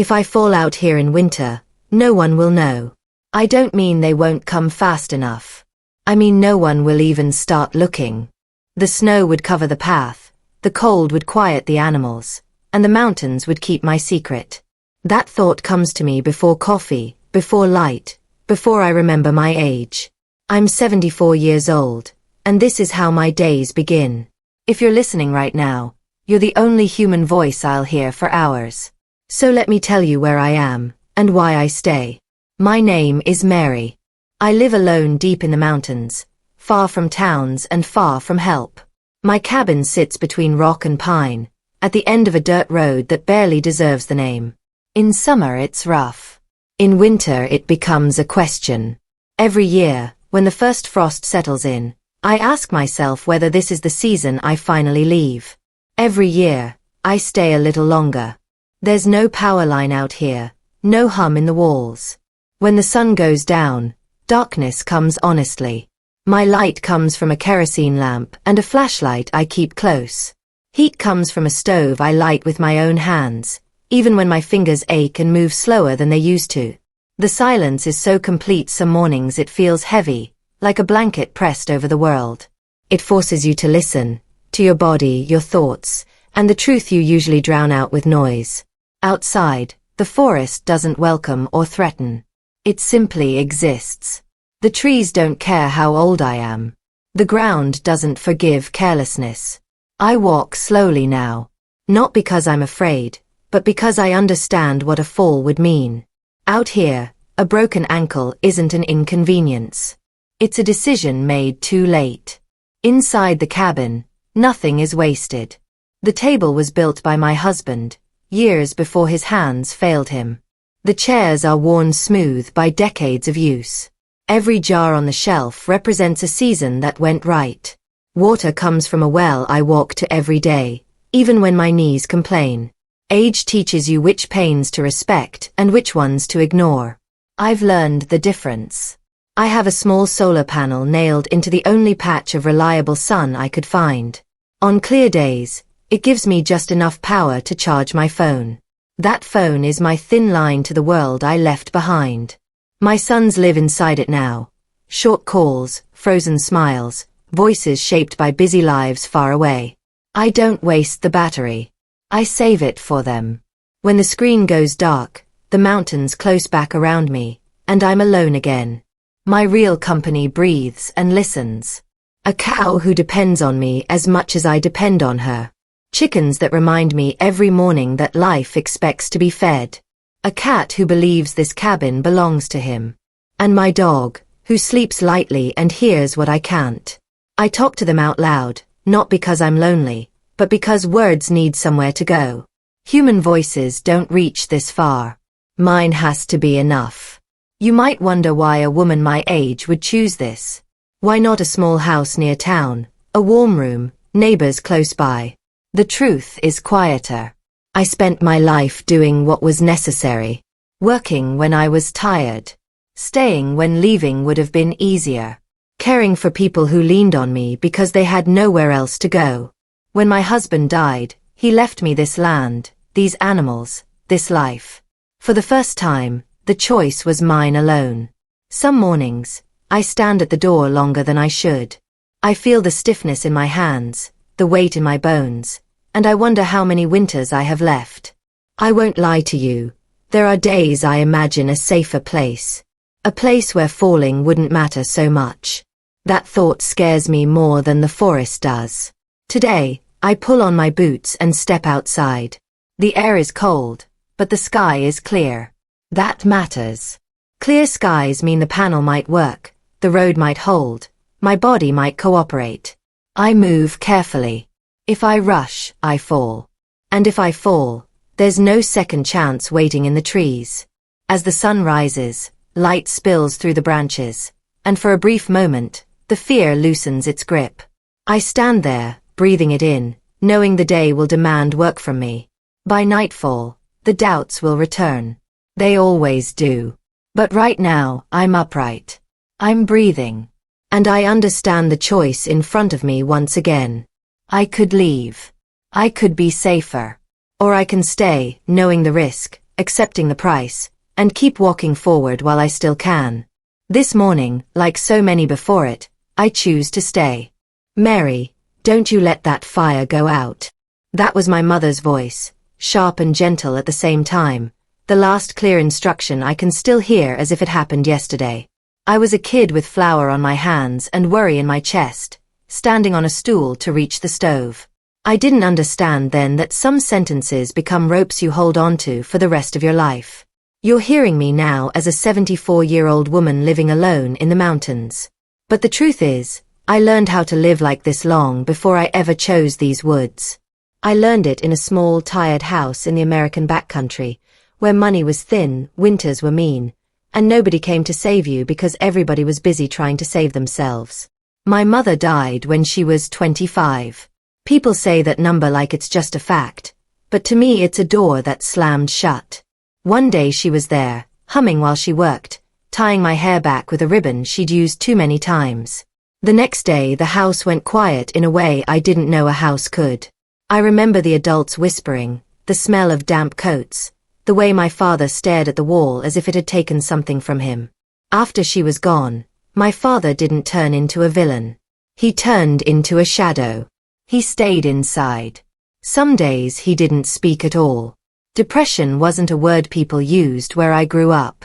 If I fall out here in winter, no one will know. I don't mean they won't come fast enough. I mean no one will even start looking. The snow would cover the path, the cold would quiet the animals, and the mountains would keep my secret. That thought comes to me before coffee, before light, before I remember my age. I'm 74 years old, and this is how my days begin. If you're listening right now, you're the only human voice I'll hear for hours. So let me tell you where I am, and why I stay. My name is Mary. I live alone deep in the mountains, far from towns and far from help. My cabin sits between rock and pine, at the end of a dirt road that barely deserves the name. In summer it's rough. In winter it becomes a question. Every year, when the first frost settles in, I ask myself whether this is the season I finally leave. Every year, I stay a little longer. There's no power line out here, no hum in the walls. When the sun goes down, darkness comes honestly. My light comes from a kerosene lamp and a flashlight I keep close. Heat comes from a stove I light with my own hands, even when my fingers ache and move slower than they used to. The silence is so complete some mornings it feels heavy, like a blanket pressed over the world. It forces you to listen, to your body, your thoughts, and the truth you usually drown out with noise. Outside, the forest doesn't welcome or threaten. It simply exists. The trees don't care how old I am. The ground doesn't forgive carelessness. I walk slowly now, not because I'm afraid, but because I understand what a fall would mean. Out here, a broken ankle isn't an inconvenience. It's a decision made too late. Inside the cabin, nothing is wasted. The table was built by my husband, years before his hands failed him. The chairs are worn smooth by decades of use. Every jar on the shelf represents a season that went right. Water comes from a well I walk to every day, even when my knees complain. Age teaches you which pains to respect and which ones to ignore. I've learned the difference. I have a small solar panel nailed into the only patch of reliable sun I could find. On clear days, it gives me just enough power to charge my phone. That phone is my thin line to the world I left behind. My sons live inside it now. Short calls, frozen smiles, voices shaped by busy lives far away. I don't waste the battery. I save it for them. When the screen goes dark, the mountains close back around me, and I'm alone again. My real company breathes and listens. A cow who depends on me as much as I depend on her. Chickens that remind me every morning that life expects to be fed. A cat who believes this cabin belongs to him. And my dog, who sleeps lightly and hears what I can't. I talk to them out loud, not because I'm lonely, but because words need somewhere to go. Human voices don't reach this far. Mine has to be enough. You might wonder why a woman my age would choose this. Why not a small house near town, a warm room, neighbors close by? The truth is quieter. I spent my life doing what was necessary, working when I was tired, staying when leaving would have been easier, caring for people who leaned on me because they had nowhere else to go. When my husband died, he left me this land, these animals, this life. For the first time, the choice was mine alone. Some mornings, I stand at the door longer than I should. I feel the stiffness in my hands, the weight in my bones, and I wonder how many winters I have left. I won't lie to you. There are days I imagine a safer place. A place where falling wouldn't matter so much. That thought scares me more than the forest does. Today, I pull on my boots and step outside. The air is cold, but the sky is clear. That matters. Clear skies mean the panel might work, the road might hold, my body might cooperate. I move carefully. If I rush, I fall. And if I fall, there's no second chance waiting in the trees. As the sun rises, light spills through the branches, and for a brief moment, the fear loosens its grip. I stand there, breathing it in, knowing the day will demand work from me. By nightfall, the doubts will return. They always do. But right now, I'm upright. I'm breathing. And I understand the choice in front of me once again. I could leave. I could be safer. Or I can stay, knowing the risk, accepting the price, and keep walking forward while I still can. This morning, like so many before it, I choose to stay. Mary, don't you let that fire go out. That was my mother's voice, sharp and gentle at the same time, the last clear instruction I can still hear as if it happened yesterday. I was a kid with flour on my hands and worry in my chest, standing on a stool to reach the stove. I didn't understand then that some sentences become ropes you hold onto for the rest of your life. You're hearing me now as a 74-year-old woman living alone in the mountains. But the truth is, I learned how to live like this long before I ever chose these woods. I learned it in a small, tired house in the American backcountry, where money was thin, winters were mean, and nobody came to save you because everybody was busy trying to save themselves. My mother died when she was 25. People say that number like it's just a fact, but to me it's a door that slammed shut. One day she was there, humming while she worked, tying my hair back with a ribbon she'd used too many times. The next day the house went quiet in a way I didn't know a house could. I remember the adults whispering, the smell of damp coats, the way my father stared at the wall as if it had taken something from him. After she was gone, my father didn't turn into a villain. He turned into a shadow. He stayed inside. Some days he didn't speak at all. Depression wasn't a word people used where I grew up.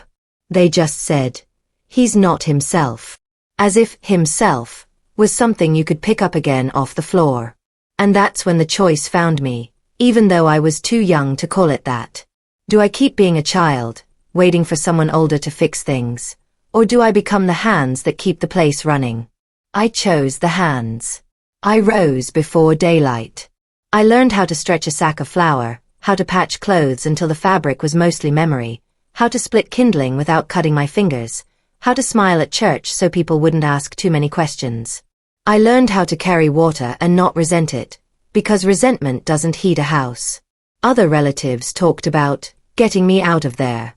They just said, he's not himself. As if himself was something you could pick up again off the floor. And that's when the choice found me, even though I was too young to call it that. Do I keep being a child, waiting for someone older to fix things? Or do I become the hands that keep the place running? I chose the hands. I rose before daylight. I learned how to stretch a sack of flour, how to patch clothes until the fabric was mostly memory, how to split kindling without cutting my fingers, how to smile at church so people wouldn't ask too many questions. I learned how to carry water and not resent it, because resentment doesn't heat a house. Other relatives talked about getting me out of there.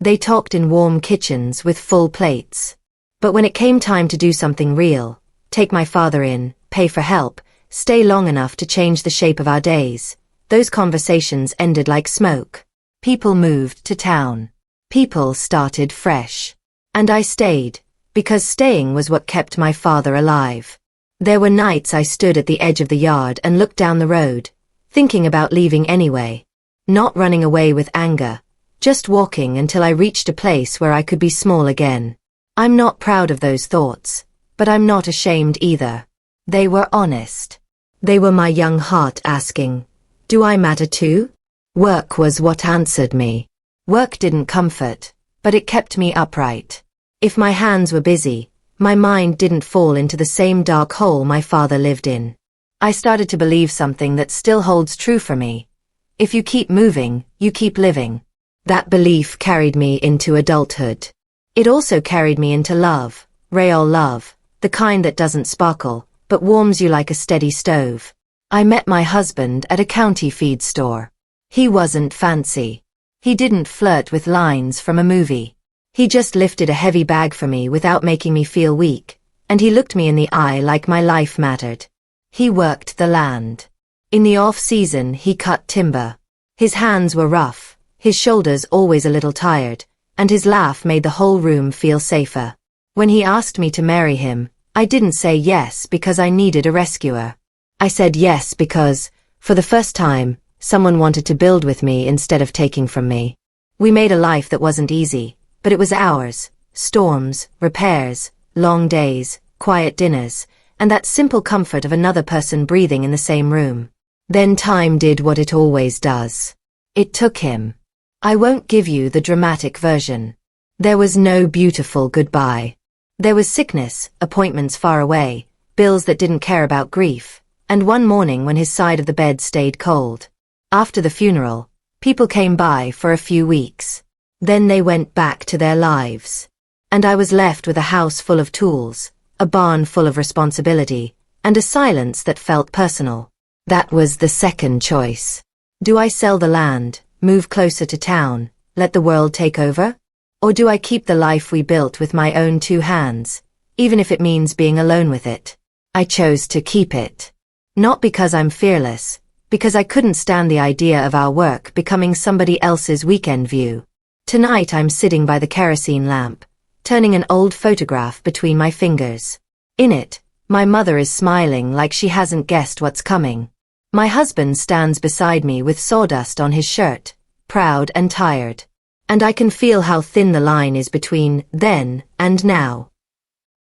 They talked in warm kitchens with full plates. But when it came time to do something real, take my father in, pay for help, stay long enough to change the shape of our days, those conversations ended like smoke. People moved to town. People started fresh. And I stayed, because staying was what kept my father alive. There were nights I stood at the edge of the yard and looked down the road, thinking about leaving anyway. Not running away with anger, just walking until I reached a place where I could be small again. I'm not proud of those thoughts, but I'm not ashamed either. They were honest. They were my young heart asking, do I matter too? Work was what answered me. Work didn't comfort, but it kept me upright. If my hands were busy, my mind didn't fall into the same dark hole my father lived in. I started to believe something that still holds true for me. If you keep moving, you keep living. That belief carried me into adulthood. It also carried me into love, real love, the kind that doesn't sparkle, but warms you like a steady stove. I met my husband at a county feed store. He wasn't fancy. He didn't flirt with lines from a movie. He just lifted a heavy bag for me without making me feel weak, and he looked me in the eye like my life mattered. He worked the land. In the off-season he cut timber. His hands were rough, his shoulders always a little tired, and his laugh made the whole room feel safer. When he asked me to marry him, I didn't say yes because I needed a rescuer. I said yes because, for the first time, someone wanted to build with me instead of taking from me. We made a life that wasn't easy, but it was ours. Storms, repairs, long days, quiet dinners, and that simple comfort of another person breathing in the same room. Then time did what it always does. It took him. I won't give you the dramatic version. There was no beautiful goodbye. There was sickness, appointments far away, bills that didn't care about grief, and one morning when his side of the bed stayed cold. After the funeral, people came by for a few weeks. Then they went back to their lives. And I was left with a house full of tools, a barn full of responsibility, and a silence that felt personal. That was the second choice. Do I sell the land, move closer to town, let the world take over? Or do I keep the life we built with my own two hands, even if it means being alone with it? I chose to keep it. Not because I'm fearless, because I couldn't stand the idea of our work becoming somebody else's weekend view. Tonight I'm sitting by the kerosene lamp, turning an old photograph between my fingers. In it, my mother is smiling like she hasn't guessed what's coming. My husband stands beside me with sawdust on his shirt, proud and tired. And I can feel how thin the line is between then and now.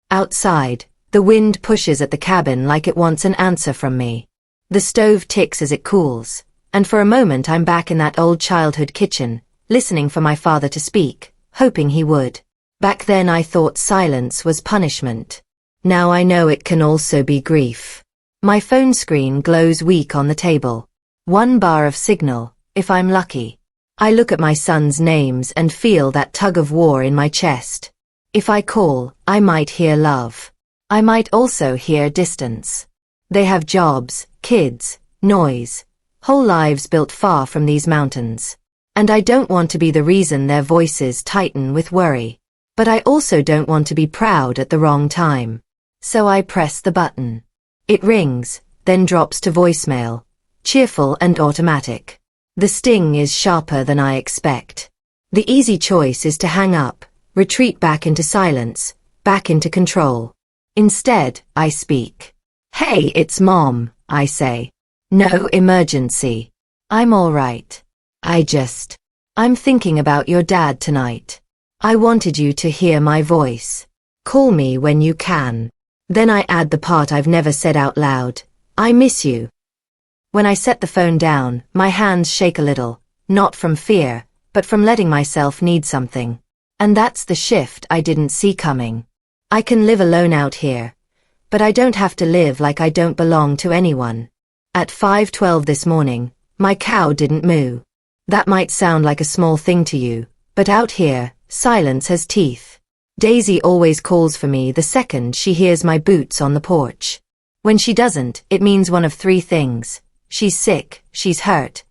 Outside, the wind pushes at the cabin like it wants an answer from me. The stove ticks as it cools, and for a moment I'm back in that old childhood kitchen, listening for my father to speak, hoping he would. Back then I thought silence was punishment. Now I know it can also be grief. My phone screen glows weak on the table. 1 bar of signal, if I'm lucky. I look at my sons' names and feel that tug of war in my chest. If I call, I might hear love. I might also hear distance. They have jobs, kids, noise, whole lives built far from these mountains. And I don't want to be the reason their voices tighten with worry. But I also don't want to be proud at the wrong time. So I press the button. It rings, then drops to voicemail, cheerful and automatic. The sting is sharper than I expect. The easy choice is to hang up, retreat back into silence, back into control. Instead, I speak. Hey, it's Mom, I say. No emergency. I'm all right. I'm thinking about your dad tonight. I wanted you to hear my voice. Call me when you can. Then I add the part I've never said out loud. I miss you. When I set the phone down, my hands shake a little, not from fear, but from letting myself need something. And that's the shift I didn't see coming. I can live alone out here, but I don't have to live like I don't belong to anyone. At 5:12 this morning, my cow didn't moo. That might sound like a small thing to you, but out here, silence has teeth. Daisy always calls for me the second she hears my boots on the porch. When she doesn't, it means one of 3 things. She's sick, she's hurt,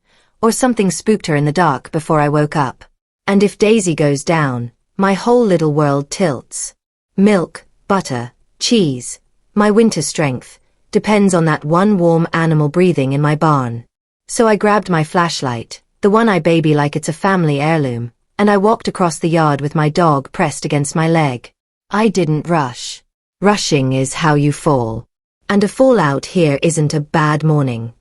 or something spooked her in the dark before I woke up. And if Daisy goes down, my whole little world tilts. Milk, butter, cheese, my winter strength, depends on that one warm animal breathing in my barn. So I grabbed my flashlight, the one I baby like it's a family heirloom, and I walked across the yard with my dog pressed against my leg. I didn't rush. Rushing is how you fall. And a fallout here isn't a bad morning.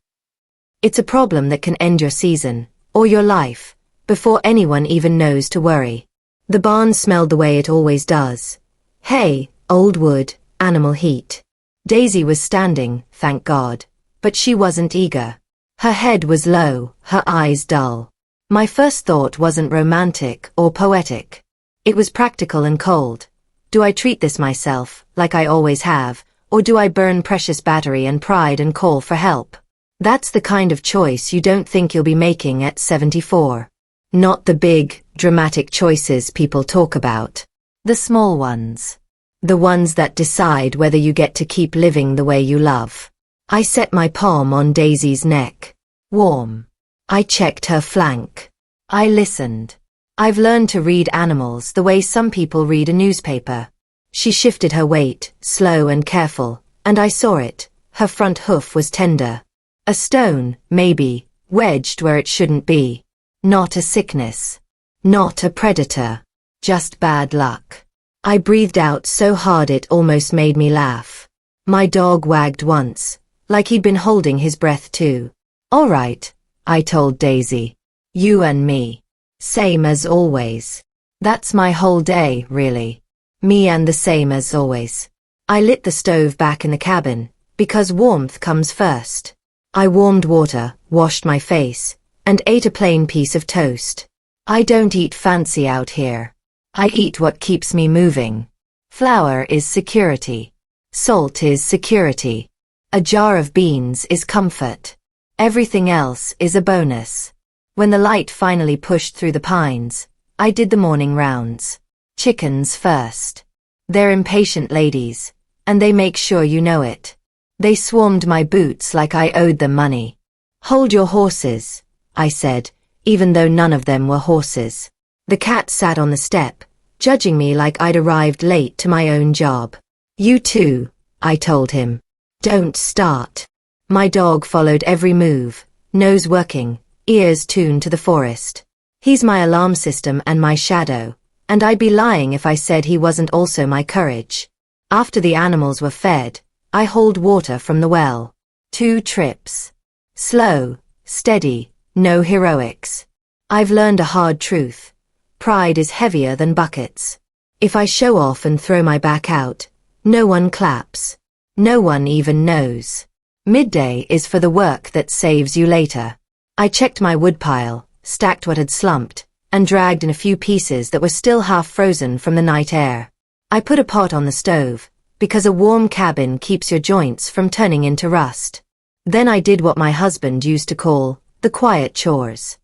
It's a problem that can end your season, or your life, before anyone even knows to worry. The barn smelled the way it always does. Hay, old wood, animal heat. Daisy was standing, thank God, but she wasn't eager. Her head was low, her eyes dull. My first thought wasn't romantic or poetic. It was practical and cold. Do I treat this myself, like I always have, or do I burn precious battery and pride and call for help? That's the kind of choice you don't think you'll be making at 74. Not the big, dramatic choices people talk about. The small ones. The ones that decide whether you get to keep living the way you love. I set my palm on Daisy's neck. Warm. I checked her flank. I listened. I've learned to read animals the way some people read a newspaper. She shifted her weight, slow and careful, and I saw it. Her front hoof was tender. A stone, maybe, wedged where it shouldn't be. Not a sickness. Not a predator. Just bad luck. I breathed out so hard it almost made me laugh. My dog wagged once, like he'd been holding his breath too. All right, I told Daisy. You and me. Same as always. That's my whole day, really. Me and the same as always. I lit the stove back in the cabin, because warmth comes first. I warmed water, washed my face, and ate a plain piece of toast. I don't eat fancy out here. I eat what keeps me moving. Flour is security. Salt is security. A jar of beans is comfort. Everything else is a bonus. When the light finally pushed through the pines, I did the morning rounds. Chickens first. They're impatient ladies, and they make sure you know it. They swarmed my boots like I owed them money. Hold your horses, I said, even though none of them were horses. The cat sat on the step, judging me like I'd arrived late to my own job. You too, I told him. Don't start. My dog followed every move, nose working, ears tuned to the forest. He's my alarm system and my shadow, and I'd be lying if I said he wasn't also my courage. After the animals were fed, I hauled water from the well. 2 trips. Slow, steady, no heroics. I've learned a hard truth. Pride is heavier than buckets. If I show off and throw my back out, no one claps. No one even knows. Midday is for the work that saves you later. I checked my woodpile, stacked what had slumped, and dragged in a few pieces that were still half frozen from the night air. I put a pot on the stove, because a warm cabin keeps your joints from turning into rust. Then I did what my husband used to call the quiet chores.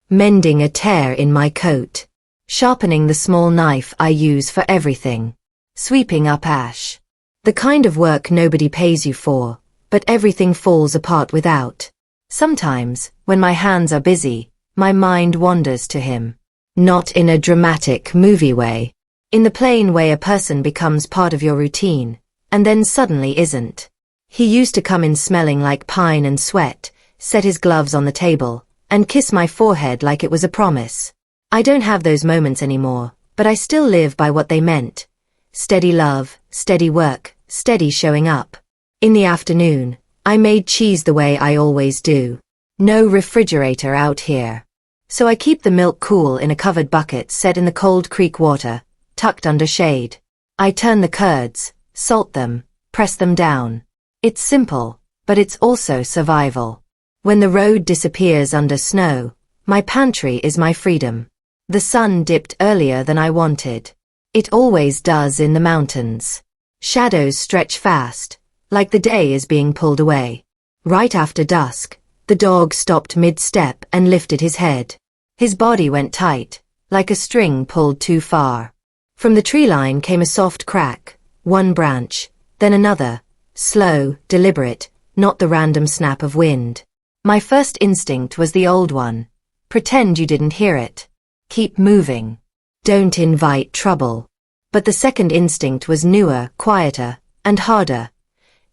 Mending a tear in my coat. Sharpening the small knife I use for everything. Sweeping up ash. The kind of work nobody pays you for, but everything falls apart without. Sometimes, when my hands are busy, my mind wanders to him. Not in a dramatic movie way. In the plain way a person becomes part of your routine, and then suddenly isn't. He used to come in smelling like pine and sweat, set his gloves on the table, and kiss my forehead like it was a promise. I don't have those moments anymore, but I still live by what they meant. Steady love, steady work, steady showing up. In the afternoon, I made cheese the way I always do. No refrigerator out here. So I keep the milk cool in a covered bucket set in the cold creek water, tucked under shade. I turn the curds, salt them, press them down. It's simple, but it's also survival. When the road disappears under snow, my pantry is my freedom. The sun dipped earlier than I wanted. It always does in the mountains. Shadows stretch fast, like the day is being pulled away. Right after dusk, the dog stopped mid-step and lifted his head. His body went tight, like a string pulled too far. From the tree line came a soft crack, one branch, then another, slow, deliberate, not the random snap of wind. My first instinct was the old one. Pretend you didn't hear it. Keep moving. Don't invite trouble. But the second instinct was newer, quieter, and harder.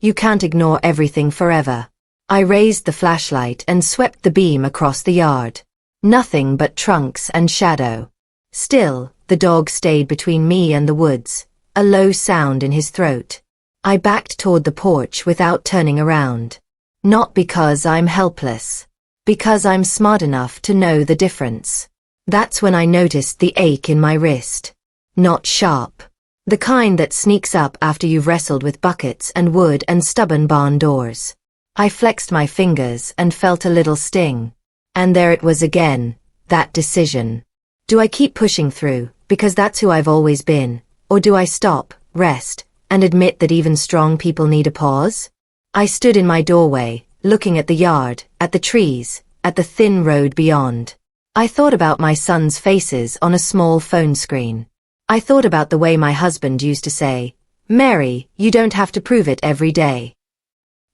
You can't ignore everything forever. I raised the flashlight and swept the beam across the yard. Nothing but trunks and shadow. Still, the dog stayed between me and the woods, a low sound in his throat. I backed toward the porch without turning around. Not because I'm helpless. Because I'm smart enough to know the difference. That's when I noticed the ache in my wrist. Not sharp. The kind that sneaks up after you've wrestled with buckets and wood and stubborn barn doors. I flexed my fingers and felt a little sting. And there it was again, that decision. Do I keep pushing through, because that's who I've always been, or do I stop, rest, and admit that even strong people need a pause? I stood in my doorway, looking at the yard, at the trees, at the thin road beyond. I thought about my sons' faces on a small phone screen. I thought about the way my husband used to say, "Mary, you don't have to prove it every day."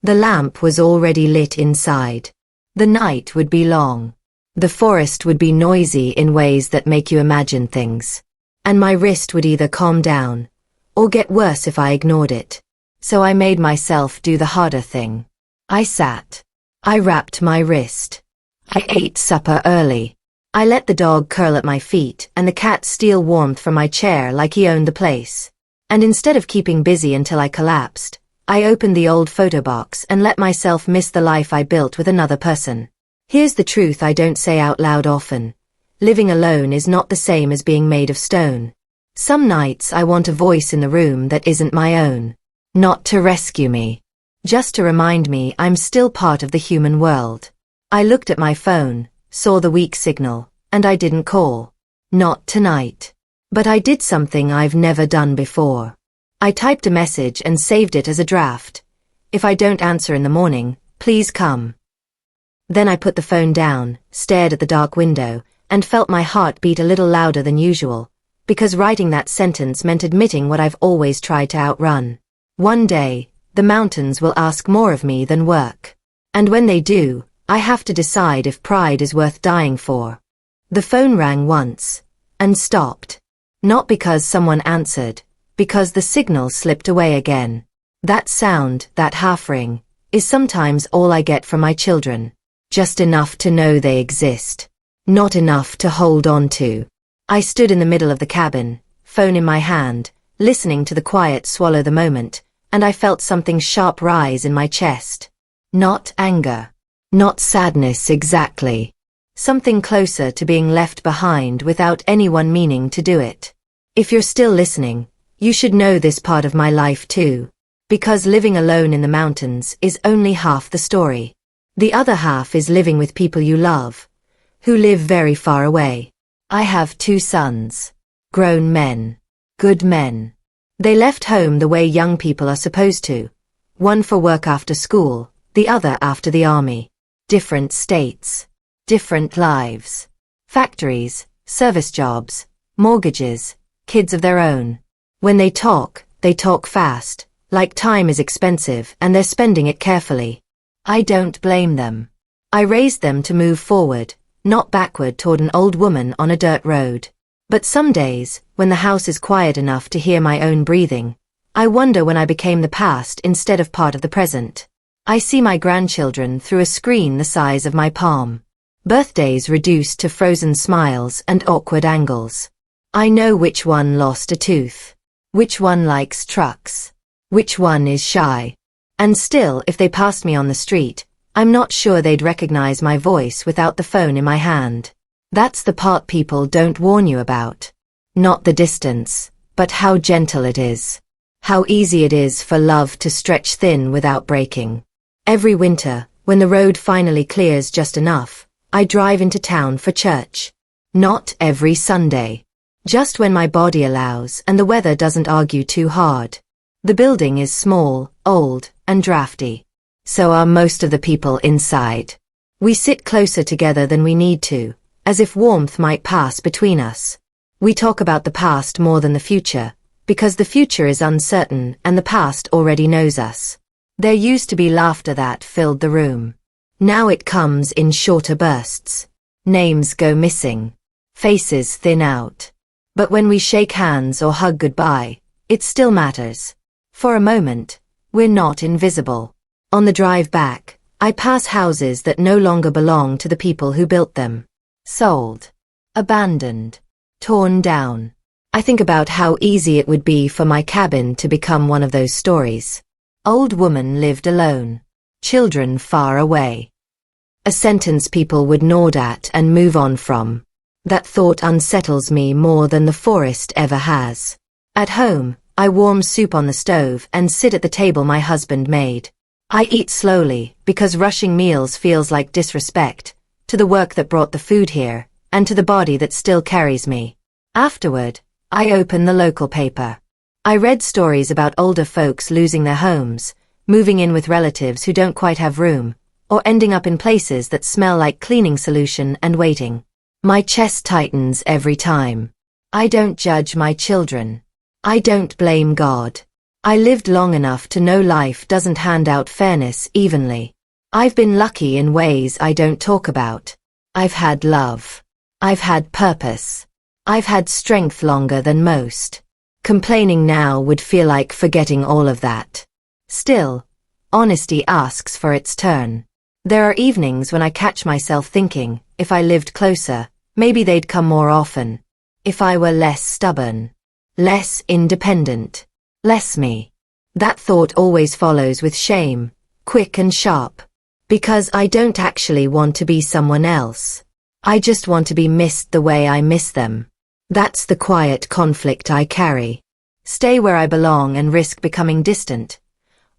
The lamp was already lit inside. The night would be long. The forest would be noisy in ways that make you imagine things. And my wrist would either calm down, or get worse if I ignored it. So I made myself do the harder thing. I sat. I wrapped my wrist. I ate supper early. I let the dog curl at my feet and the cat steal warmth from my chair like he owned the place. And instead of keeping busy until I collapsed, I opened the old photo box and let myself miss the life I built with another person. Here's the truth I don't say out loud often. Living alone is not the same as being made of stone. Some nights I want a voice in the room that isn't my own. Not to rescue me. Just to remind me I'm still part of the human world. I looked at my phone, saw the weak signal, and I didn't call. Not tonight. But I did something I've never done before. I typed a message and saved it as a draft. If I don't answer in the morning, please come. Then I put the phone down, stared at the dark window, and felt my heart beat a little louder than usual, because writing that sentence meant admitting what I've always tried to outrun. One day, the mountains will ask more of me than work. And when they do, I have to decide if pride is worth dying for. The phone rang once, and stopped. Not because someone answered, because the signal slipped away again. That sound, that half ring, is sometimes all I get from my children. Just enough to know they exist. Not enough to hold on to. I stood in the middle of the cabin, phone in my hand, listening to the quiet swallow the moment, and I felt something sharp rise in my chest. Not anger. Not sadness exactly. Something closer to being left behind without anyone meaning to do it. If you're still listening, you should know this part of my life too. Because living alone in the mountains is only half the story. The other half is living with people you love, who live very far away. I have 2 sons. Grown men. Good men. They left home the way young people are supposed to. One for work after school, the other after the army. Different states. Different lives. Factories, service jobs, mortgages, kids of their own. When they talk fast, like time is expensive and they're spending it carefully. I don't blame them. I raised them to move forward, not backward toward an old woman on a dirt road. But some days, when the house is quiet enough to hear my own breathing, I wonder when I became the past instead of part of the present. I see my grandchildren through a screen the size of my palm. Birthdays reduced to frozen smiles and awkward angles. I know which one lost a tooth. Which one likes trucks. Which one is shy. And still, if they passed me on the street, I'm not sure they'd recognize my voice without the phone in my hand. That's the part people don't warn you about. Not the distance, but how gentle it is. How easy it is for love to stretch thin without breaking. Every winter, when the road finally clears just enough, I drive into town for church. Not every Sunday. Just when my body allows and the weather doesn't argue too hard. The building is small, old, and drafty. So are most of the people inside. We sit closer together than we need to, as if warmth might pass between us. We talk about the past more than the future, because the future is uncertain and the past already knows us. There used to be laughter that filled the room. Now it comes in shorter bursts. Names go missing. Faces thin out. But when we shake hands or hug goodbye, it still matters. For a moment, we're not invisible. On the drive back, I pass houses that no longer belong to the people who built them. Sold. Abandoned. Torn down. I think about how easy it would be for my cabin to become one of those stories. Old woman lived alone. Children far away. A sentence people would nod at and move on from. That thought unsettles me more than the forest ever has. At home, I warm soup on the stove and sit at the table my husband made. I eat slowly, because rushing meals feels like disrespect, to the work that brought the food here, and to the body that still carries me. Afterward, I open the local paper. I read stories about older folks losing their homes, moving in with relatives who don't quite have room, or ending up in places that smell like cleaning solution and waiting. My chest tightens every time. I don't judge my children. I don't blame God. I lived long enough to know life doesn't hand out fairness evenly. I've been lucky in ways I don't talk about. I've had love. I've had purpose. I've had strength longer than most. Complaining now would feel like forgetting all of that. Still, honesty asks for its turn. There are evenings when I catch myself thinking, if I lived closer, maybe they'd come more often. If I were less stubborn. Less independent. Less me. That thought always follows with shame, quick and sharp. Because I don't actually want to be someone else. I just want to be missed the way I miss them. That's the quiet conflict I carry. Stay where I belong and risk becoming distant.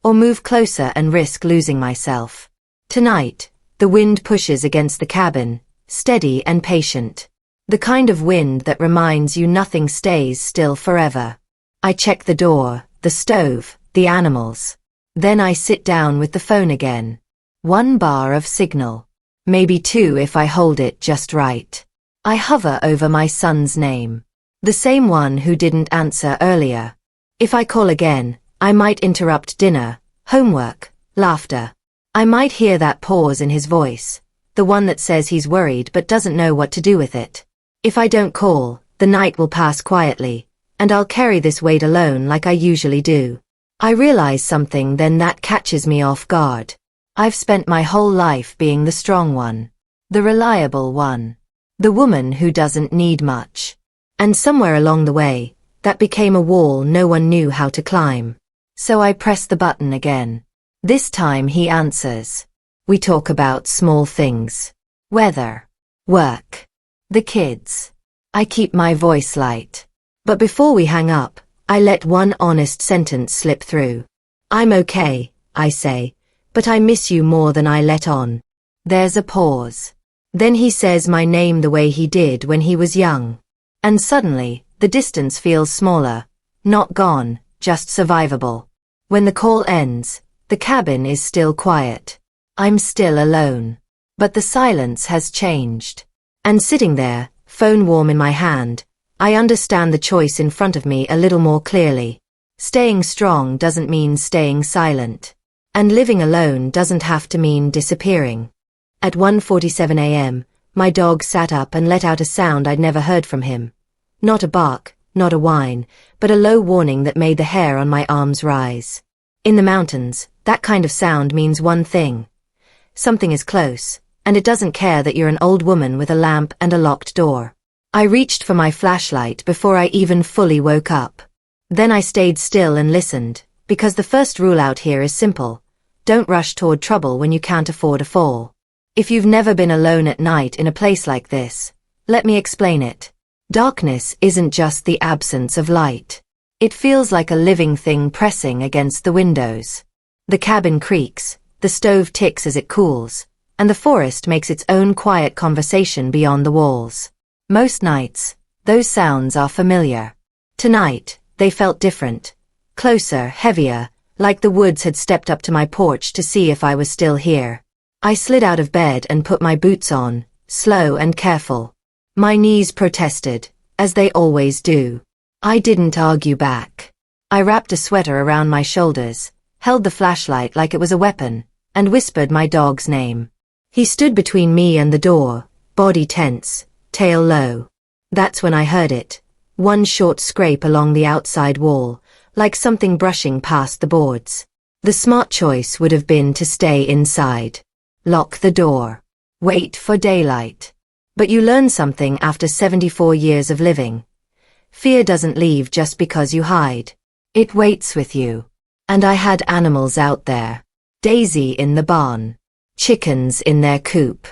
Or move closer and risk losing myself. Tonight, the wind pushes against the cabin, steady and patient. The kind of wind that reminds you nothing stays still forever. I check the door, the stove, the animals. Then I sit down with the phone again. 1 bar of signal. Maybe 2 if I hold it just right. I hover over my son's name. The same one who didn't answer earlier. If I call again, I might interrupt dinner, homework, laughter. I might hear that pause in his voice, the one that says he's worried but doesn't know what to do with it. If I don't call, the night will pass quietly, and I'll carry this weight alone like I usually do. I realize something then that catches me off guard. I've spent my whole life being the strong one, the reliable one, the woman who doesn't need much. And somewhere along the way, that became a wall no one knew how to climb. So I press the button again. This time he answers. We talk about small things. Weather. Work. The kids. I keep my voice light. But before we hang up, I let one honest sentence slip through. I'm okay, I say, but I miss you more than I let on. There's a pause. Then he says my name the way he did when he was young. And suddenly, the distance feels smaller. Not gone, just survivable. When the call ends, the cabin is still quiet. I'm still alone. But the silence has changed. And sitting there, phone warm in my hand, I understand the choice in front of me a little more clearly. Staying strong doesn't mean staying silent. And living alone doesn't have to mean disappearing. At 1:47 a.m., my dog sat up and let out a sound I'd never heard from him. Not a bark, not a whine, but a low warning that made the hair on my arms rise. In the mountains, that kind of sound means one thing. Something is close, and it doesn't care that you're an old woman with a lamp and a locked door. I reached for my flashlight before I even fully woke up. Then I stayed still and listened, because the first rule out here is simple. Don't rush toward trouble when you can't afford a fall. If you've never been alone at night in a place like this, let me explain it. Darkness isn't just the absence of light. It feels like a living thing pressing against the windows. The cabin creaks, the stove ticks as it cools, and the forest makes its own quiet conversation beyond the walls. Most nights, those sounds are familiar. Tonight, they felt different. Closer, heavier, like the woods had stepped up to my porch to see if I was still here. I slid out of bed and put my boots on, slow and careful. My knees protested, as they always do. I didn't argue back. I wrapped a sweater around my shoulders, held the flashlight like it was a weapon, and whispered my dog's name. He stood between me and the door, body tense, tail low. That's when I heard it. One short scrape along the outside wall, like something brushing past the boards. The smart choice would have been to stay inside. Lock the door. Wait for daylight. But you learn something after 74 years of living. Fear doesn't leave just because you hide. It waits with you. And I had animals out there. Daisy in the barn. Chickens in their coop.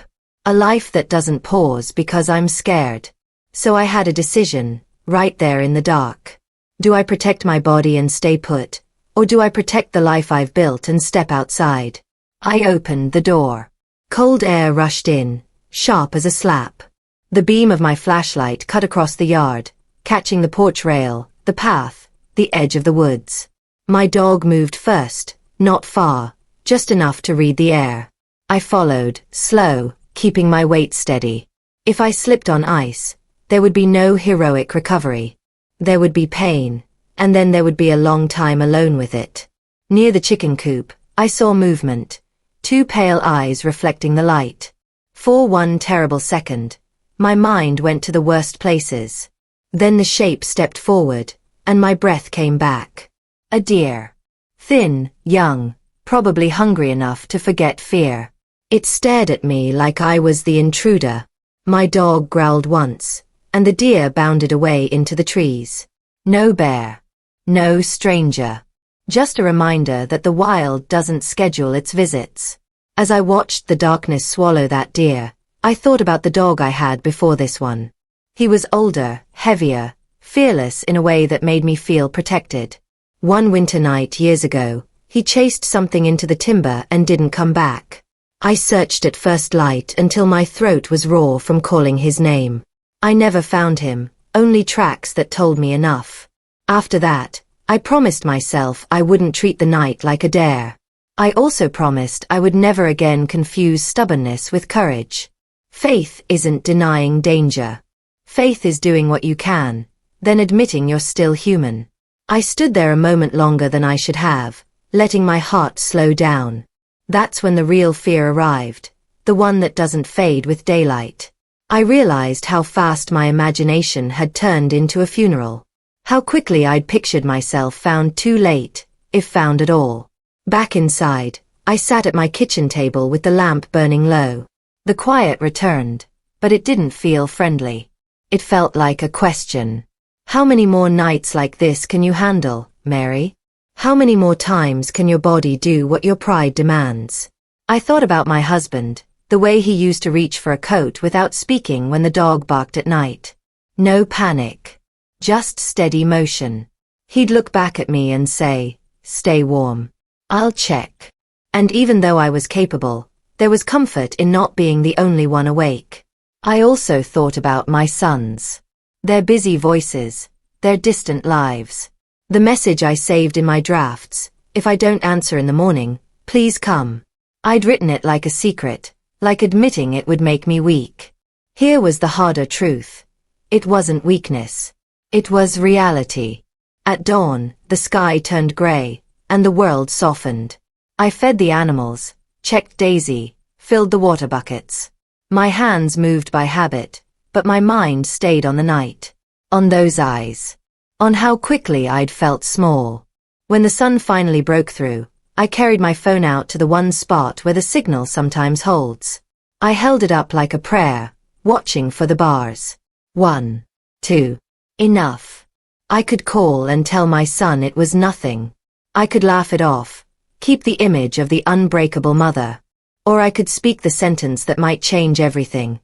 A life that doesn't pause because I'm scared. So I had a decision, right there in the dark. Do I protect my body and stay put, or do I protect the life I've built and step outside? I opened the door. Cold air rushed in, sharp as a slap. The beam of my flashlight cut across the yard, catching the porch rail, the path, the edge of the woods. My dog moved first, not far, just enough to read the air. I followed, slow, keeping my weight steady. If I slipped on ice, there would be no heroic recovery. There would be pain, and then there would be a long time alone with it. Near the chicken coop, I saw movement. Two pale eyes reflecting the light. For one terrible second, my mind went to the worst places. Then the shape stepped forward, and my breath came back. A deer. Thin, young, probably hungry enough to forget fear. It stared at me like I was the intruder. My dog growled once, and the deer bounded away into the trees. No bear. No stranger. Just a reminder that the wild doesn't schedule its visits. As I watched the darkness swallow that deer, I thought about the dog I had before this one. He was older, heavier, fearless in a way that made me feel protected. One winter night years ago, he chased something into the timber and didn't come back. I searched at first light until my throat was raw from calling his name. I never found him, only tracks that told me enough. After that, I promised myself I wouldn't treat the night like a dare. I also promised I would never again confuse stubbornness with courage. Faith isn't denying danger. Faith is doing what you can, then admitting you're still human. I stood there a moment longer than I should have, letting my heart slow down. That's when the real fear arrived, the one that doesn't fade with daylight. I realized how fast my imagination had turned into a funeral. How quickly I'd pictured myself found too late, if found at all. Back inside, I sat at my kitchen table with the lamp burning low. The quiet returned, but it didn't feel friendly. It felt like a question. How many more nights like this can you handle, Mary? How many more times can your body do what your pride demands? I thought about my husband, the way he used to reach for a coat without speaking when the dog barked at night. No panic. Just steady motion. He'd look back at me and say, "Stay warm. I'll check." And even though I was capable, there was comfort in not being the only one awake. I also thought about my sons. Their busy voices, their distant lives. The message I saved in my drafts, "If I don't answer in the morning, please come." I'd written it like a secret, like admitting it would make me weak. Here was the harder truth. It wasn't weakness. It was reality. At dawn, the sky turned gray, and the world softened. I fed the animals, checked Daisy, filled the water buckets. My hands moved by habit, but my mind stayed on the night. On those eyes. On how quickly I'd felt small. When the sun finally broke through, I carried my phone out to the one spot where the signal sometimes holds. I held it up like a prayer, watching for the bars. 1, 2. Enough. I could call and tell my son it was nothing. I could laugh it off, keep the image of the unbreakable mother. Or I could speak the sentence that might change everything.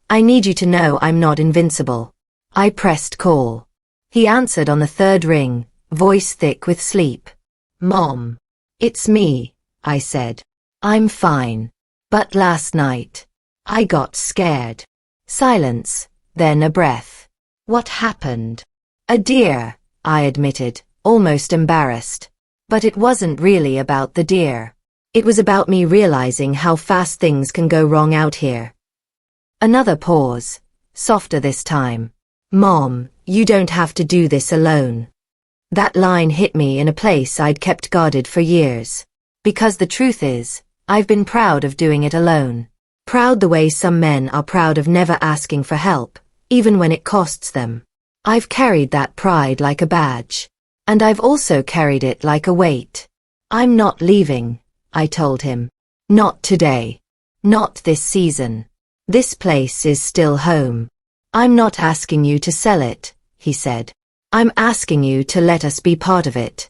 "I need you to know I'm not invincible." I pressed call. He answered on the third ring, voice thick with sleep. "Mom. It's me," I said. "I'm fine. But last night, I got scared." Silence, then a breath. "What happened?" "A deer," I admitted, almost embarrassed. But it wasn't really about the deer. It was about me realizing how fast things can go wrong out here. Another pause, softer this time. "Mom, you don't have to do this alone." That line hit me in a place I'd kept guarded for years. Because the truth is, I've been proud of doing it alone. Proud the way some men are proud of never asking for help, even when it costs them. I've carried that pride like a badge. And I've also carried it like a weight. "I'm not leaving," I told him. "Not today. Not this season. This place is still home." "I'm not asking you to sell it," he said. "I'm asking you to let us be part of it."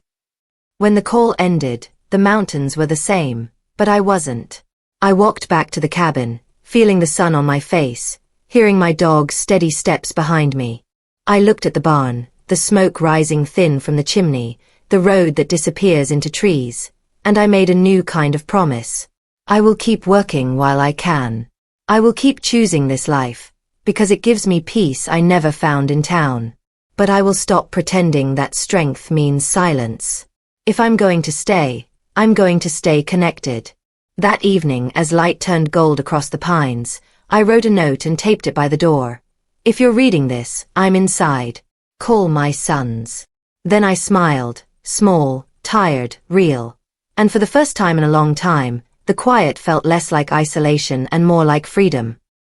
When the call ended, the mountains were the same, but I wasn't. I walked back to the cabin, feeling the sun on my face, hearing my dog's steady steps behind me. I looked at the barn, the smoke rising thin from the chimney, the road that disappears into trees, and I made a new kind of promise. I will keep working while I can. I will keep choosing this life, because it gives me peace I never found in town. But I will stop pretending that strength means silence. If I'm going to stay, I'm going to stay connected. That evening, as light turned gold across the pines, I wrote a note and taped it by the door. "If you're reading this, I'm inside. Call my sons." Then I smiled, small, tired, real. And for the first time in a long time, the quiet felt less like isolation and more like freedom.